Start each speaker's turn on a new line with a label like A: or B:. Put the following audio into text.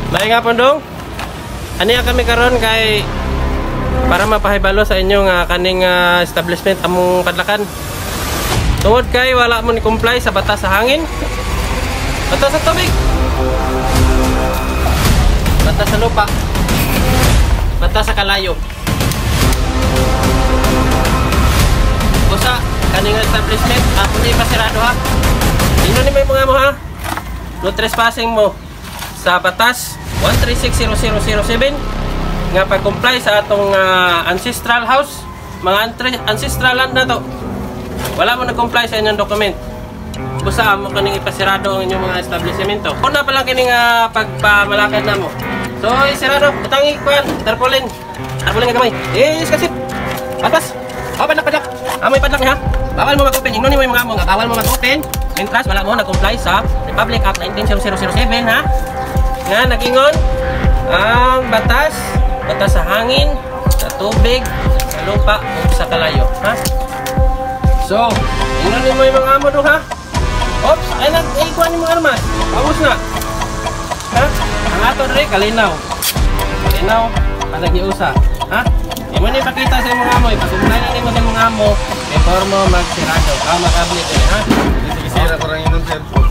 A: May nga pondong. Ani kami karon kay para mapahibalo sa inyong kaning establishment among kadlakan. Tungod kay wala mo ni comply sa batas sa hangin. Batas sa tubig. Batas sa lupa. Batas sa kalayo. Busa kaning establishment di pasirado ha. Ino ni may mga mo ha. No trespassing mo sa batas 1360007 nga pag-comply sa atong ancestral house, mga ancestral land na to. Wala mo na-comply sa inyong document. Busa mo kaning ipasirado ang inyong mga establishmento. Una pa lang kining pagpamalakad na mo. So, isirado, utangi kuan, tarpaulin. Tarpaulin nga gamay. Iskasip. Patas. Padlak. Amoy padlak niya. Bawal mo mag-open. Ingnon ni mo yung mga mo nga bawal mo mag-open. Mintras wala mo na-comply sa Republic Act 190007 ha. Nga nagingon ang batas sa hangin, sa tubig, sa lupa o sa kalayo ha. So, ingnon ni mo yung mga amo do ha. Oops, ay nag-ikuan ni mo armas. Paus na. Ha? Ang ato dre kalinaw. Kalinaw panagiusa, ha? Imo ni pakita sa imong amo, ipasugnayan na nimo sa imong amo before mo magsirado. Makablit ha.
B: Sige, sira ko rin yung cellphone.